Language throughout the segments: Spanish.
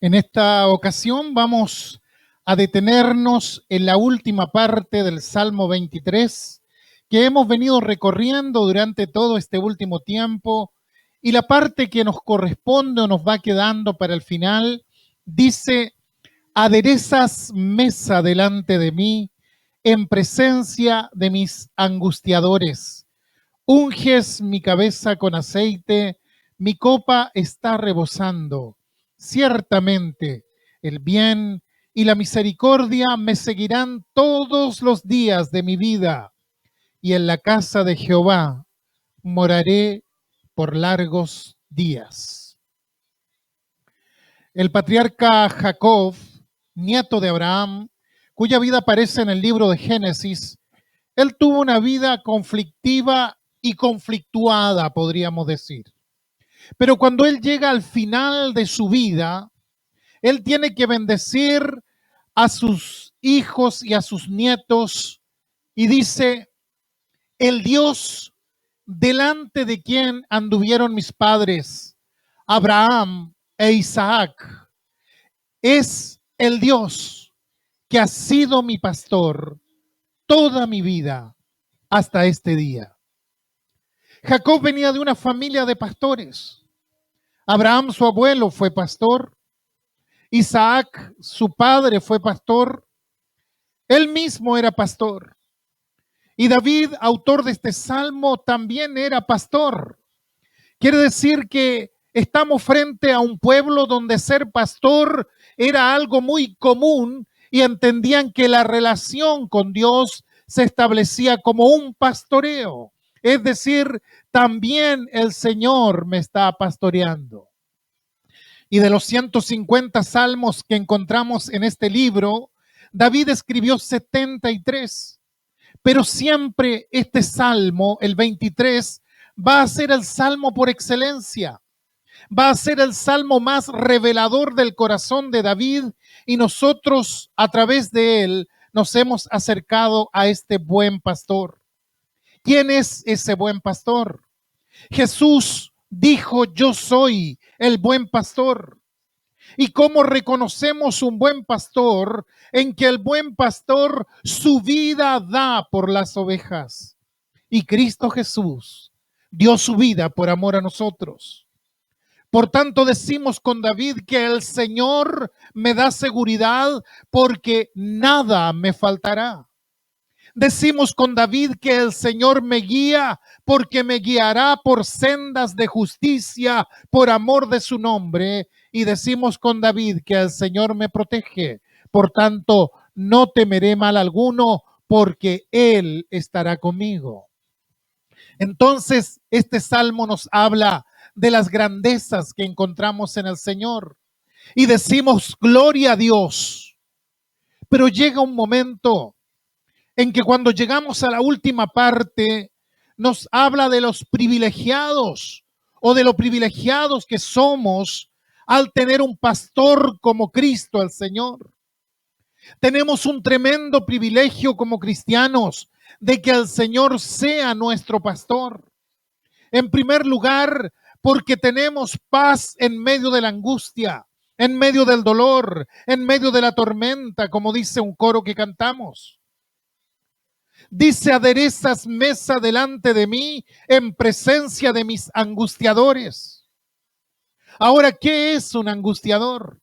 En esta ocasión vamos a detenernos en la última parte del Salmo 23 que hemos venido recorriendo durante todo este último tiempo, y la parte que nos corresponde o nos va quedando para el final dice: aderezas mesa delante de mí en presencia de mis angustiadores, unges mi cabeza con aceite, mi copa está rebosando. Ciertamente, el bien y la misericordia me seguirán todos los días de mi vida, y en la casa de Jehová moraré por largos días. El patriarca Jacob, nieto de Abraham, cuya vida aparece en el libro de Génesis, él tuvo una vida conflictiva y conflictuada, podríamos decir. Pero cuando él llega al final de su vida, él tiene que bendecir a sus hijos y a sus nietos, y dice: el Dios delante de quien anduvieron mis padres, Abraham e Isaac, es el Dios que ha sido mi pastor toda mi vida hasta este día. Jacob venía de una familia de pastores. Abraham, su abuelo, fue pastor. Isaac, su padre, fue pastor. Él mismo era pastor. Y David, autor de este salmo, también era pastor. Quiere decir que estamos frente a un pueblo donde ser pastor era algo muy común, y entendían que la relación con Dios se establecía como un pastoreo. Es decir, también el Señor me está pastoreando. Y de los 150 salmos que encontramos en este libro, David escribió 73. Pero siempre este salmo, el 23, va a ser el salmo por excelencia. Va a ser el salmo más revelador del corazón de David, y nosotros a través de él nos hemos acercado a este buen pastor. ¿Quién es ese buen pastor? Jesús dijo: yo soy el buen pastor. ¿Y cómo reconocemos un buen pastor? En que el buen pastor su vida da por las ovejas. Y Cristo Jesús dio su vida por amor a nosotros. Por tanto, decimos con David que el Señor me da seguridad porque nada me faltará. Decimos con David que el Señor me guía porque me guiará por sendas de justicia por amor de su nombre. Y decimos con David que el Señor me protege. Por tanto, no temeré mal alguno porque Él estará conmigo. Entonces, este salmo nos habla de las grandezas que encontramos en el Señor. Y decimos: gloria a Dios. Pero llega un momento en que cuando llegamos a la última parte, nos habla de los privilegiados, o de lo privilegiados que somos al tener un pastor como Cristo el Señor. Tenemos un tremendo privilegio como cristianos de que el Señor sea nuestro pastor. En primer lugar, porque tenemos paz en medio de la angustia, en medio del dolor, en medio de la tormenta, como dice un coro que cantamos. Dice: aderezas mesa delante de mí en presencia de mis angustiadores. Ahora, ¿qué es un angustiador?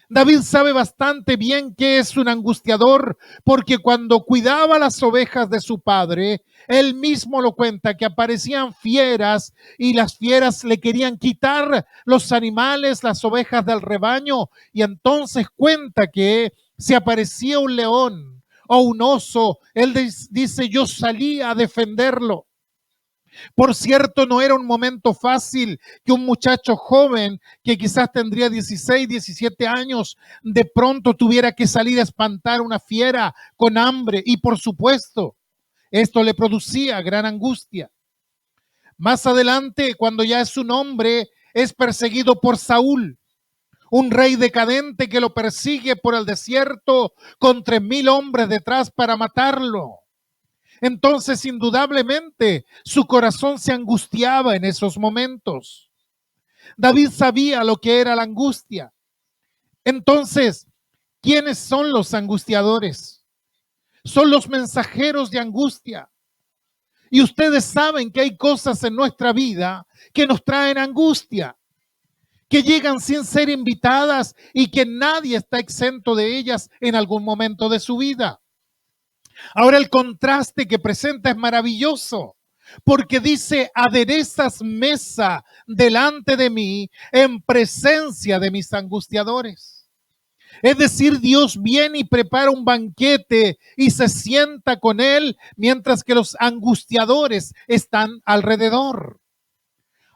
David sabe bastante bien qué es un angustiador, porque cuando cuidaba las ovejas de su padre, él mismo lo cuenta, que aparecían fieras y las fieras le querían quitar los animales, las ovejas del rebaño, y entonces cuenta que se aparecía un león o un oso, él dice: yo salí a defenderlo. Por cierto, no era un momento fácil que un muchacho joven que quizás tendría 16, 17 años de pronto tuviera que salir a espantar una fiera con hambre, y por supuesto, esto le producía gran angustia. Más adelante, cuando ya es un hombre, es perseguido por Saúl, un rey decadente que lo persigue por el desierto con 3,000 hombres detrás para matarlo. Entonces, indudablemente, su corazón se angustiaba en esos momentos. David sabía lo que era la angustia. Entonces, ¿quiénes son los angustiadores? Son los mensajeros de angustia. Y ustedes saben que hay cosas en nuestra vida que nos traen angustia, que llegan sin ser invitadas y que nadie está exento de ellas en algún momento de su vida. Ahora el contraste que presenta es maravilloso, porque dice: aderezas mesa delante de mí en presencia de mis angustiadores. Es decir, Dios viene y prepara un banquete y se sienta con él mientras que los angustiadores están alrededor.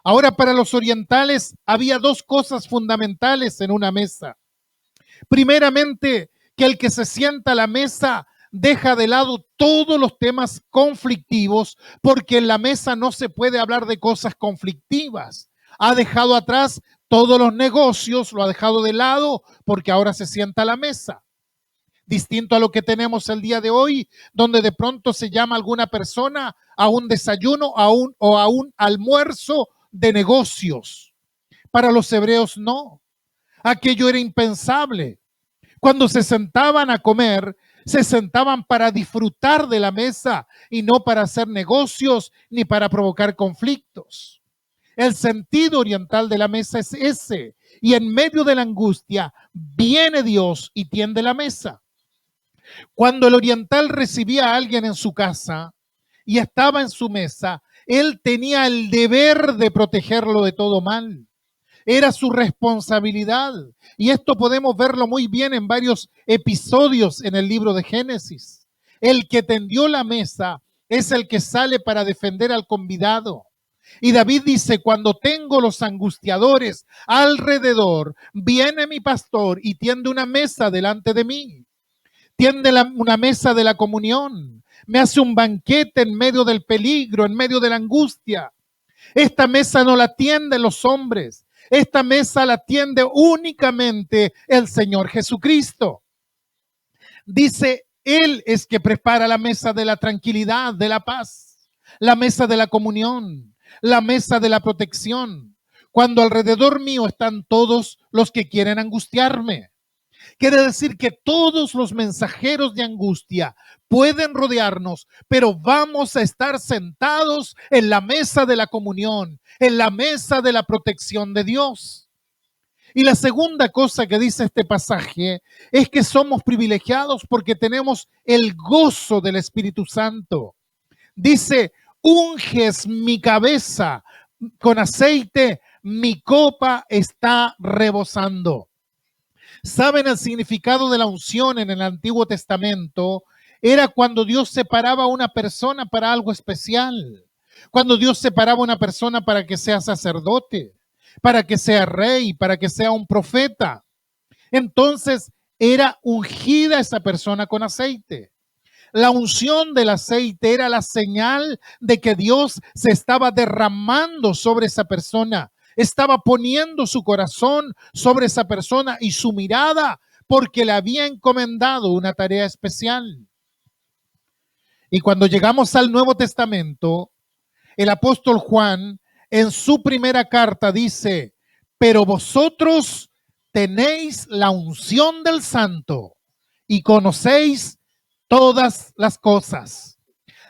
Ahora, para los orientales había dos cosas fundamentales en una mesa. Primeramente, que el que se sienta a la mesa deja de lado todos los temas conflictivos, porque en la mesa no se puede hablar de cosas conflictivas. Ha dejado atrás todos los negocios, lo ha dejado de lado porque ahora se sienta a la mesa. Distinto a lo que tenemos el día de hoy, donde de pronto se llama a alguna persona a un desayuno o a un almuerzo de negocios. Para los hebreos no. Aquello era impensable. Cuando se sentaban a comer, se sentaban para disfrutar de la mesa y no para hacer negocios ni para provocar conflictos. El sentido oriental de la mesa es ese. Y en medio de la angustia viene Dios y tiende la mesa. Cuando el oriental recibía a alguien en su casa y estaba en su mesa, él tenía el deber de protegerlo de todo mal. Era su responsabilidad. Y esto podemos verlo muy bien en varios episodios en el libro de Génesis. El que tendió la mesa es el que sale para defender al convidado. Y David dice: cuando tengo los angustiadores alrededor, viene mi pastor y tiende una mesa delante de mí. Tiende una mesa de la comunión. Me hace un banquete en medio del peligro, en medio de la angustia. Esta mesa no la tienden los hombres. Esta mesa la tiende únicamente el Señor Jesucristo. Dice: Él es que prepara la mesa de la tranquilidad, de la paz, la mesa de la comunión, la mesa de la protección, cuando alrededor mío están todos los que quieren angustiarme. Quiere decir que todos los mensajeros de angustia pueden rodearnos, pero vamos a estar sentados en la mesa de la comunión, en la mesa de la protección de Dios. Y la segunda cosa que dice este pasaje es que somos privilegiados porque tenemos el gozo del Espíritu Santo. Dice: unges mi cabeza con aceite, mi copa está rebosando. ¿Saben el significado de la unción en el Antiguo Testamento? Era cuando Dios separaba a una persona para algo especial. Cuando Dios separaba a una persona para que sea sacerdote, para que sea rey, para que sea un profeta. Entonces era ungida esa persona con aceite. La unción del aceite era la señal de que Dios se estaba derramando sobre esa persona. Estaba poniendo su corazón sobre esa persona y su mirada, porque le había encomendado una tarea especial. Y cuando llegamos al Nuevo Testamento, el apóstol Juan en su primera carta dice: pero vosotros tenéis la unción del Santo y conocéis todas las cosas.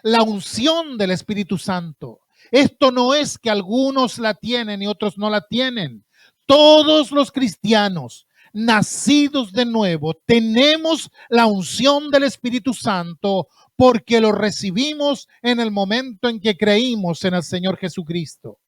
La unción del Espíritu Santo. Esto no es que algunos la tienen y otros no la tienen. Todos los cristianos nacidos de nuevo tenemos la unción del Espíritu Santo porque lo recibimos en el momento en que creímos en el Señor Jesucristo.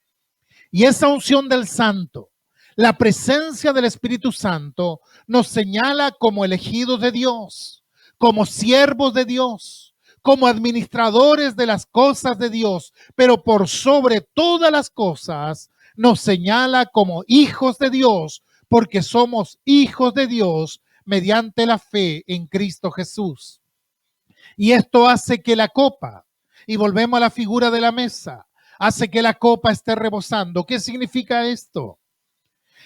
Y esa unción del Santo, la presencia del Espíritu Santo, nos señala como elegidos de Dios, como siervos de Dios, como administradores de las cosas de Dios, pero por sobre todas las cosas nos señala como hijos de Dios, porque somos hijos de Dios mediante la fe en Cristo Jesús. Y esto hace que la copa, y volvemos a la figura de la mesa, hace que la copa esté rebosando. ¿Qué significa esto?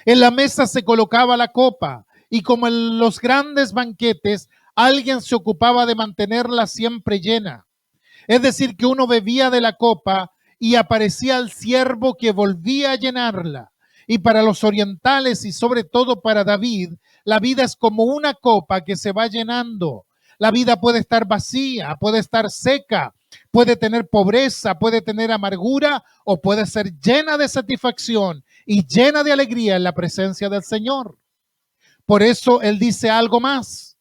En la mesa se colocaba la copa y como en los grandes banquetes, alguien se ocupaba de mantenerla siempre llena. Es decir, que uno bebía de la copa y aparecía el siervo que volvía a llenarla. Y para los orientales y sobre todo para David, la vida es como una copa que se va llenando. La vida puede estar vacía, puede estar seca, puede tener pobreza, puede tener amargura o puede ser llena de satisfacción y llena de alegría en la presencia del Señor. Por eso Él dice algo más.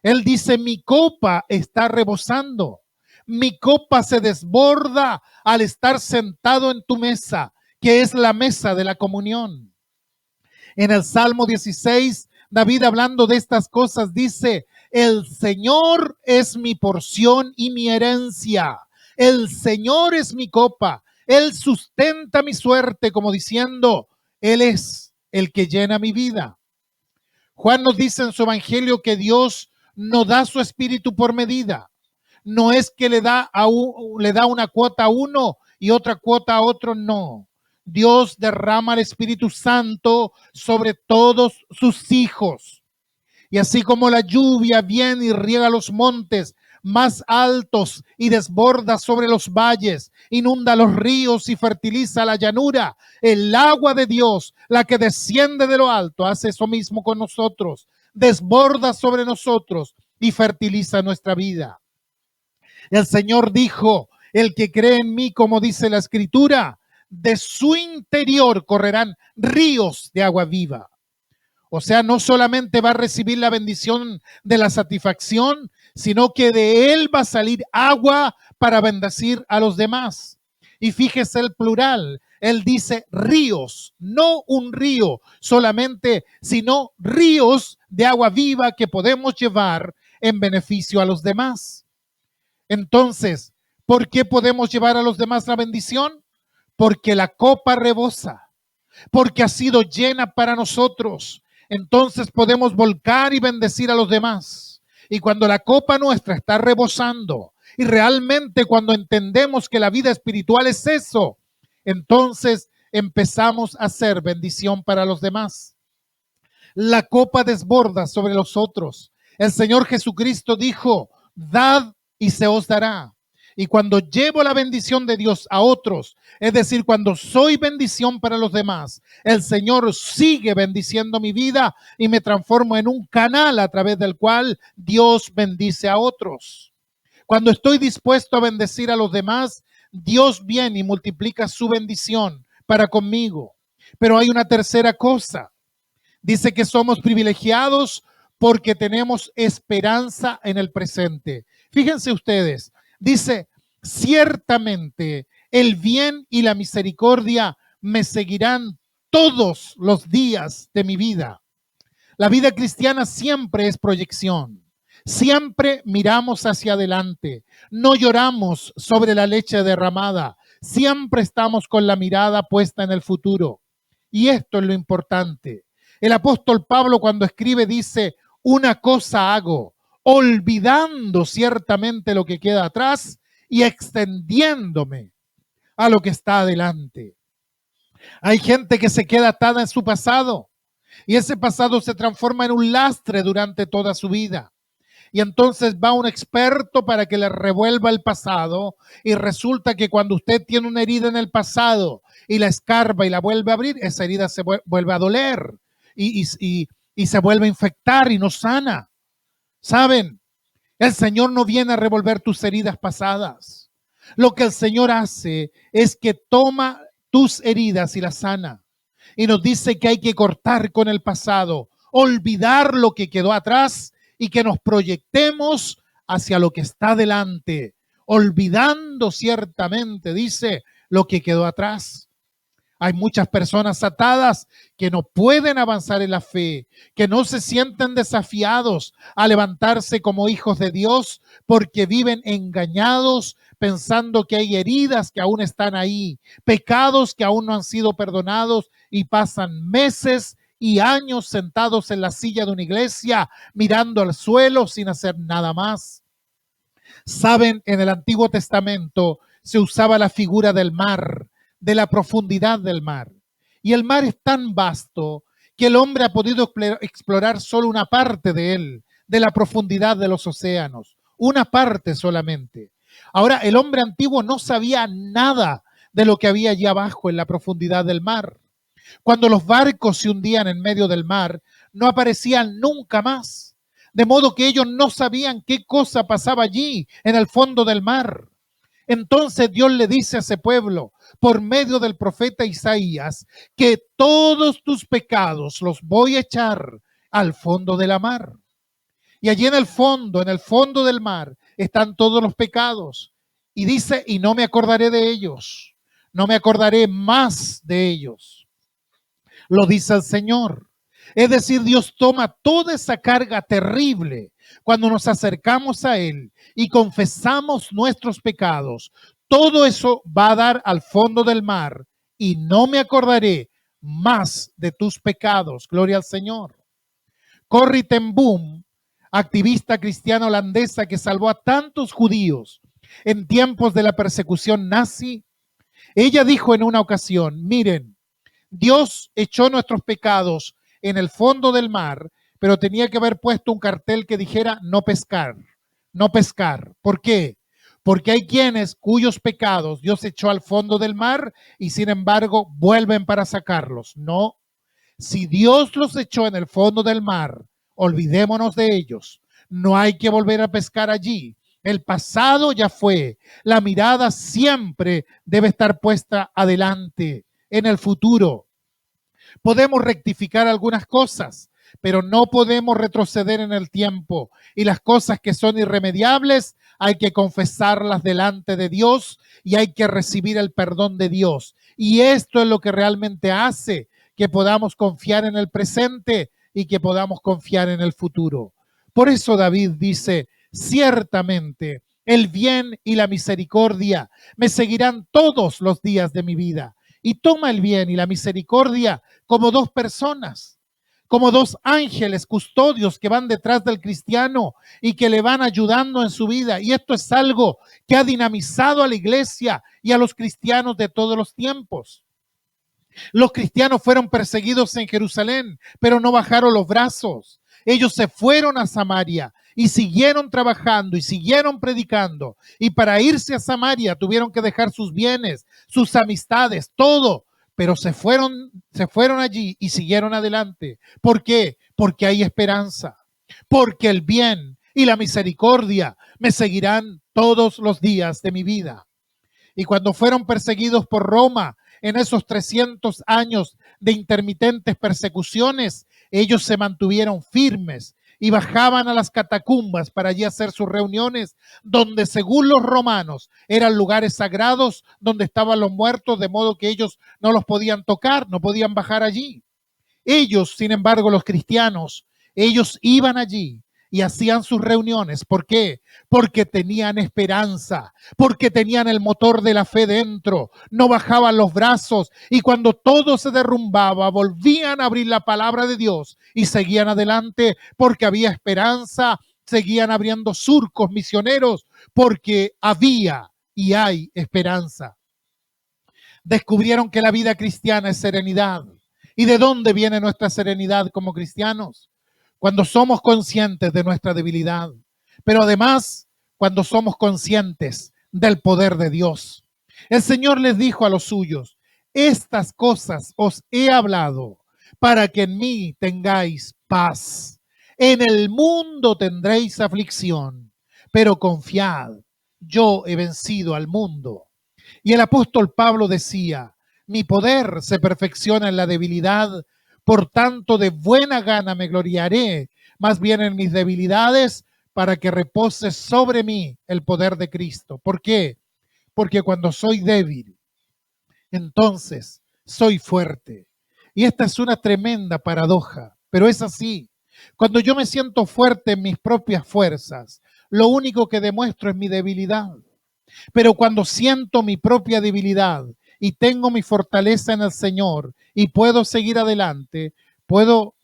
Él dice, mi copa está rebosando. Mi copa se desborda al estar sentado en tu mesa, que es la mesa de la comunión. En el Salmo 16, David, hablando de estas cosas, dice, el Señor es mi porción y mi herencia. El Señor es mi copa. Él sustenta mi suerte, como diciendo, Él es el que llena mi vida. Juan nos dice en su evangelio que Dios no da su espíritu por medida. No es que le da una cuota a uno y otra cuota a otro, no. Dios derrama el Espíritu Santo sobre todos sus hijos. Y así como la lluvia viene y riega los montes más altos y desborda sobre los valles, inunda los ríos y fertiliza la llanura, el agua de Dios, la que desciende de lo alto, hace eso mismo con nosotros, desborda sobre nosotros y fertiliza nuestra vida. El Señor dijo, el que cree en mí, como dice la Escritura, de su interior correrán ríos de agua viva. O sea, no solamente va a recibir la bendición de la satisfacción, sino que de él va a salir agua para bendecir a los demás. Y fíjese el plural, él dice ríos, no un río solamente, sino ríos de agua viva que podemos llevar en beneficio a los demás. Entonces, ¿por qué podemos llevar a los demás la bendición? Porque la copa rebosa, porque ha sido llena para nosotros. Entonces podemos volcar y bendecir a los demás. Y cuando la copa nuestra está rebosando, y realmente cuando entendemos que la vida espiritual es eso, entonces empezamos a hacer bendición para los demás. La copa desborda sobre los otros. El Señor Jesucristo dijo, dad y se os dará. Y cuando llevo la bendición de Dios a otros, es decir, cuando soy bendición para los demás, el Señor sigue bendiciendo mi vida y me transformo en un canal a través del cual Dios bendice a otros. Cuando estoy dispuesto a bendecir a los demás, Dios viene y multiplica su bendición para conmigo. Pero hay una tercera cosa. Dice que somos privilegiados porque tenemos esperanza en el presente. Fíjense ustedes, dice, ciertamente el bien y la misericordia me seguirán todos los días de mi vida. La vida cristiana siempre es proyección. Siempre miramos hacia adelante. No lloramos sobre la leche derramada. Siempre estamos con la mirada puesta en el futuro. Y esto es lo importante. El apóstol Pablo cuando escribe dice, una cosa hago, olvidando ciertamente lo que queda atrás y extendiéndome a lo que está adelante. Hay gente que se queda atada en su pasado y ese pasado se transforma en un lastre durante toda su vida. Y entonces va un experto para que le revuelva el pasado y resulta que cuando usted tiene una herida en el pasado y la escarba y la vuelve a abrir, esa herida se vuelve a doler y se vuelve a infectar y no sana. ¿Saben? El Señor no viene a revolver tus heridas pasadas. Lo que el Señor hace es que toma tus heridas y las sana. Y nos dice que hay que cortar con el pasado, olvidar lo que quedó atrás y que nos proyectemos hacia lo que está delante, olvidando ciertamente, dice, lo que quedó atrás. Hay muchas personas atadas que no pueden avanzar en la fe, que no se sienten desafiados a levantarse como hijos de Dios porque viven engañados pensando que hay heridas que aún están ahí, pecados que aún no han sido perdonados y pasan meses y años sentados en la silla de una iglesia mirando al suelo sin hacer nada más. Saben, en el Antiguo Testamento se usaba la figura del mar, de la profundidad del mar. Y el mar es tan vasto que el hombre ha podido explorar solo una parte de él, de la profundidad de los océanos, una parte solamente. Ahora, el hombre antiguo no sabía nada de lo que había allá abajo en la profundidad del mar. Cuando los barcos se hundían en medio del mar, no aparecían nunca más. De modo que ellos no sabían qué cosa pasaba allí, en el fondo del mar. Entonces Dios le dice a ese pueblo, por medio del profeta Isaías, que todos tus pecados los voy a echar al fondo de la mar. Y allí en el fondo del mar, están todos los pecados. Y dice, y no me acordaré de ellos, no me acordaré más de ellos. Lo dice el Señor. Es decir, Dios toma toda esa carga terrible cuando nos acercamos a Él y confesamos nuestros pecados. Todo eso va a dar al fondo del mar y no me acordaré más de tus pecados. Gloria al Señor. Corrie ten Boom, activista cristiana holandesa que salvó a tantos judíos en tiempos de la persecución nazi, ella dijo en una ocasión, miren, Dios echó nuestros pecados en el fondo del mar, pero tenía que haber puesto un cartel que dijera no pescar, no pescar. ¿Por qué? Porque hay quienes cuyos pecados Dios echó al fondo del mar y sin embargo vuelven para sacarlos. No, si Dios los echó en el fondo del mar, olvidémonos de ellos. No hay que volver a pescar allí. El pasado ya fue. La mirada siempre debe estar puesta adelante, en el futuro. Podemos rectificar algunas cosas, pero no podemos retroceder en el tiempo. Y las cosas que son irremediables hay que confesarlas delante de Dios y hay que recibir el perdón de Dios. Y esto es lo que realmente hace que podamos confiar en el presente y que podamos confiar en el futuro. Por eso David dice, ciertamente el bien y la misericordia me seguirán todos los días de mi vida. Y toma el bien y la misericordia como dos personas, como dos ángeles custodios que van detrás del cristiano y que le van ayudando en su vida. Y esto es algo que ha dinamizado a la iglesia y a los cristianos de todos los tiempos. Los cristianos fueron perseguidos en Jerusalén, pero no bajaron los brazos. Ellos se fueron a Samaria y siguieron trabajando y siguieron predicando. Y para irse a Samaria tuvieron que dejar sus bienes, sus amistades, todo. Pero se fueron allí y siguieron adelante. ¿Por qué? Porque hay esperanza. Porque el bien y la misericordia me seguirán todos los días de mi vida. Y cuando fueron perseguidos por Roma en esos 300 años de intermitentes persecuciones, ellos se mantuvieron firmes y bajaban a las catacumbas para allí hacer sus reuniones, donde según los romanos eran lugares sagrados donde estaban los muertos, de modo que ellos no los podían tocar, no podían bajar allí. Ellos, sin embargo, los cristianos, ellos iban allí y hacían sus reuniones. ¿Por qué? Porque tenían esperanza, porque tenían el motor de la fe dentro, no bajaban los brazos y cuando todo se derrumbaba volvían a abrir la palabra de Dios y seguían adelante porque había esperanza, seguían abriendo surcos misioneros porque había y hay esperanza. Descubrieron que la vida cristiana es serenidad. ¿Y de dónde viene nuestra serenidad como cristianos? Cuando somos conscientes de nuestra debilidad, pero además cuando somos conscientes del poder de Dios. El Señor les dijo a los suyos, estas cosas os he hablado para que en mí tengáis paz. En el mundo tendréis aflicción, pero confiad, yo he vencido al mundo. Y el apóstol Pablo decía, mi poder se perfecciona en la debilidad, por tanto de buena gana me gloriaré, más bien en mis debilidades, para que repose sobre mí el poder de Cristo. ¿Por qué? Porque cuando soy débil, entonces soy fuerte. Y esta es una tremenda paradoja, pero es así. Cuando yo me siento fuerte en mis propias fuerzas, lo único que demuestro es mi debilidad. Pero cuando siento mi propia debilidad y tengo mi fortaleza en el Señor y puedo seguir adelante, puedo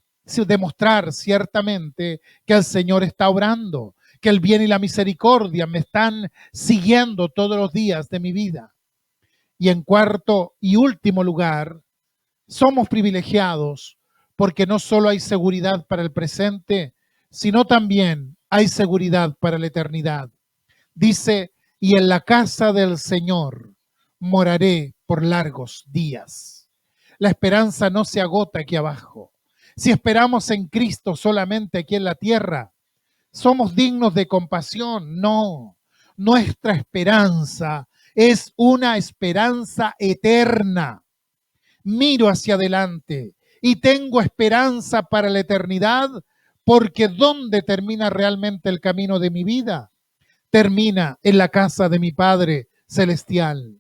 demostrar ciertamente que el Señor está obrando, que el bien y la misericordia me están siguiendo todos los días de mi vida. Y en cuarto y último lugar, somos privilegiados porque no solo hay seguridad para el presente, sino también hay seguridad para la eternidad. Dice, y en la casa del Señor moraré por largos días. La esperanza no se agota aquí abajo. Si esperamos en Cristo solamente aquí en la tierra, ¿somos dignos de compasión? No. Nuestra esperanza es una esperanza eterna. Miro hacia adelante y tengo esperanza para la eternidad, porque ¿dónde termina realmente el camino de mi vida? Termina en la casa de mi Padre celestial.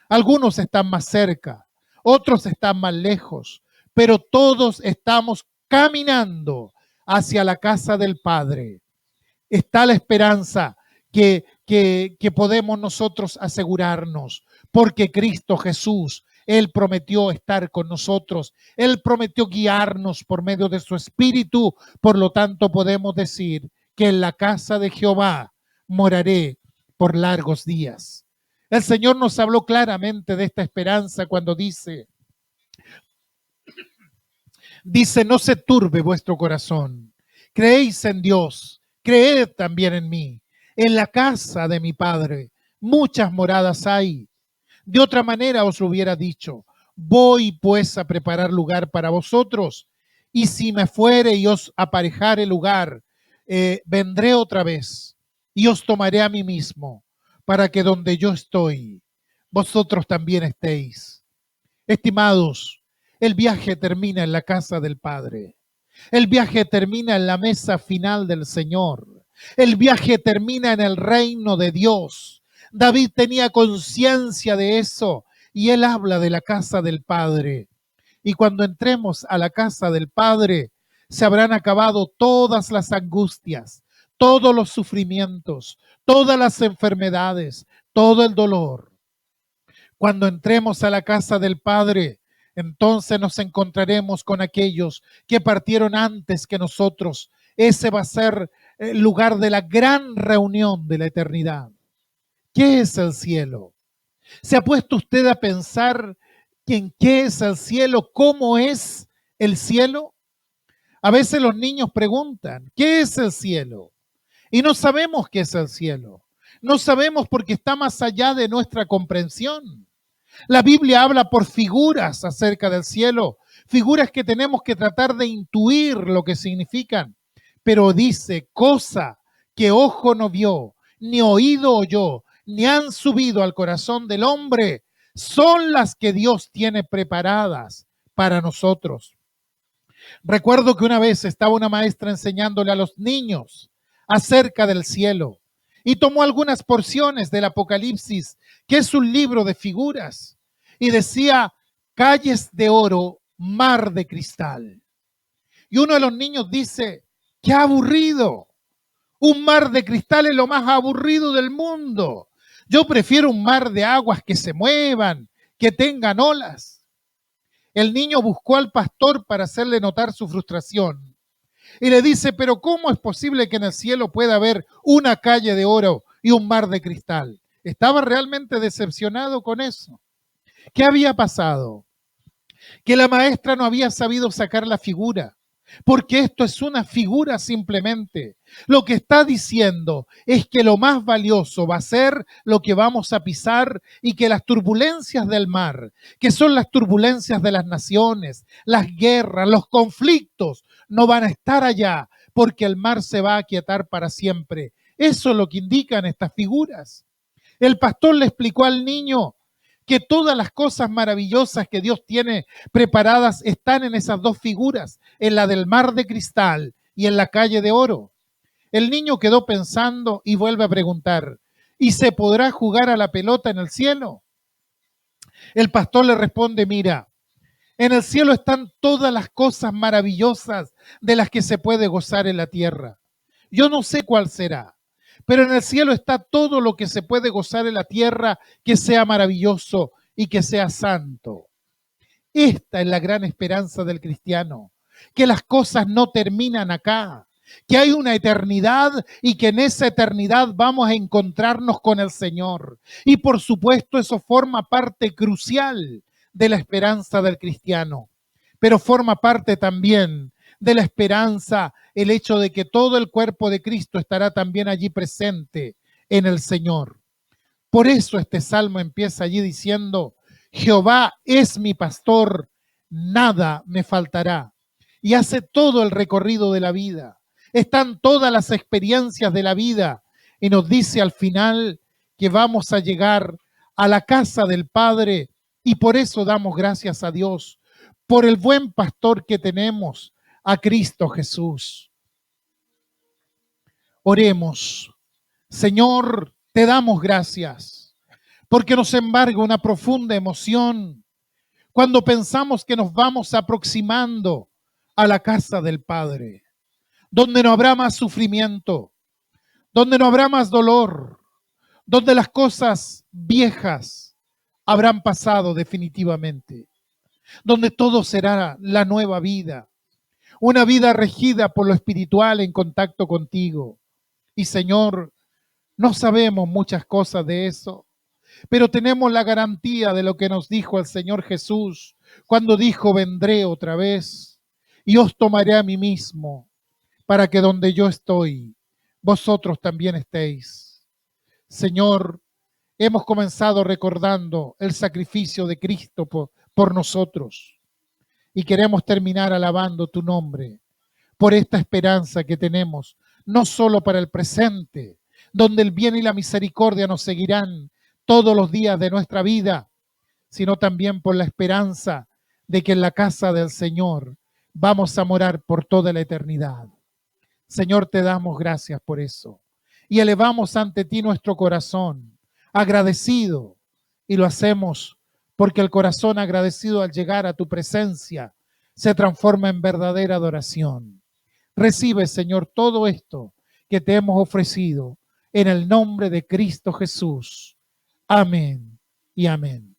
Algunos están más cerca, otros están más lejos, pero todos estamos caminando hacia la casa del Padre. Está la esperanza que podemos nosotros asegurarnos, porque Cristo Jesús, Él prometió estar con nosotros, Él prometió guiarnos por medio de su Espíritu, por lo tanto podemos decir que en la casa de Jehová moraré por largos días. El Señor nos habló claramente de esta esperanza cuando dice, no se turbe vuestro corazón, creéis en Dios, creed también en mí. En la casa de mi Padre muchas moradas hay. De otra manera os lo hubiera dicho, voy pues a preparar lugar para vosotros, y si me fuere y os aparejare lugar, vendré otra vez y os tomaré a mí mismo, para que donde yo estoy, vosotros también estéis. Estimados, el viaje termina en la casa del Padre. El viaje termina en la mesa final del Señor. El viaje termina en el reino de Dios. David tenía conciencia de eso y él habla de la casa del Padre. Y cuando entremos a la casa del Padre, se habrán acabado todas las angustias, todos los sufrimientos, todas las enfermedades, todo el dolor. Cuando entremos a la casa del Padre, entonces nos encontraremos con aquellos que partieron antes que nosotros. Ese va a ser el lugar de la gran reunión de la eternidad. ¿Qué es el cielo? ¿Se ha puesto usted a pensar en qué es el cielo? ¿Cómo es el cielo? A veces los niños preguntan, ¿qué es el cielo? Y no sabemos qué es el cielo. No sabemos porque está más allá de nuestra comprensión. La Biblia habla por figuras acerca del cielo, figuras que tenemos que tratar de intuir lo que significan, pero dice, cosa que ojo no vio, ni oído oyó, ni han subido al corazón del hombre, son las que Dios tiene preparadas para nosotros. Recuerdo que una vez estaba una maestra enseñándole a los niños acerca del cielo y tomó algunas porciones del Apocalipsis, que es un libro de figuras, y decía, calles de oro, mar de cristal. Y uno de los niños dice, qué aburrido, un mar de cristal es lo más aburrido del mundo. Yo prefiero un mar de aguas que se muevan, que tengan olas. El niño buscó al pastor para hacerle notar su frustración y le dice, pero ¿cómo es posible que en el cielo pueda haber una calle de oro y un mar de cristal? Estaba realmente decepcionado con eso. ¿Qué había pasado? Que la maestra no había sabido sacar la figura, porque esto es una figura simplemente. Lo que está diciendo es que lo más valioso va a ser lo que vamos a pisar y que las turbulencias del mar, que son las turbulencias de las naciones, las guerras, los conflictos, no van a estar allá, porque el mar se va a aquietar para siempre. Eso es lo que indican estas figuras. El pastor le explicó al niño que todas las cosas maravillosas que Dios tiene preparadas están en esas dos figuras, en la del mar de cristal y en la calle de oro. El niño quedó pensando y vuelve a preguntar, ¿y se podrá jugar a la pelota en el cielo? El pastor le responde, mira, en el cielo están todas las cosas maravillosas de las que se puede gozar en la tierra. Yo no sé cuál será, pero en el cielo está todo lo que se puede gozar en la tierra que sea maravilloso y que sea santo. Esta es la gran esperanza del cristiano, que las cosas no terminan acá, que hay una eternidad y que en esa eternidad vamos a encontrarnos con el Señor. Y por supuesto eso forma parte crucial de la esperanza del cristiano, pero forma parte también de la esperanza el hecho de que todo el cuerpo de Cristo estará también allí presente en el Señor. Por eso este salmo empieza allí diciendo, Jehová es mi pastor, nada me faltará. Y hace todo el recorrido de la vida. Están todas las experiencias de la vida y nos dice al final que vamos a llegar a la casa del Padre, y por eso damos gracias a Dios, por el buen pastor que tenemos, a Cristo Jesús. Oremos. Señor, te damos gracias porque nos embarga una profunda emoción cuando pensamos que nos vamos aproximando a la casa del Padre, donde no habrá más sufrimiento, donde no habrá más dolor, donde las cosas viejas habrán pasado definitivamente, donde todo será la nueva vida, una vida regida por lo espiritual en contacto contigo. Y Señor, no sabemos muchas cosas de eso, pero tenemos la garantía de lo que nos dijo el Señor Jesús cuando dijo: vendré otra vez y os tomaré a mí mismo, para que donde yo estoy, vosotros también estéis. Señor, hemos comenzado recordando el sacrificio de Cristo por nosotros y queremos terminar alabando tu nombre por esta esperanza que tenemos, no solo para el presente, donde el bien y la misericordia nos seguirán todos los días de nuestra vida, sino también por la esperanza de que en la casa del Señor vamos a morar por toda la eternidad. Señor, te damos gracias por eso y elevamos ante ti nuestro corazón agradecido, y lo hacemos porque el corazón agradecido al llegar a tu presencia se transforma en verdadera adoración. Recibe, Señor, todo esto que te hemos ofrecido en el nombre de Cristo Jesús. Amén y amén.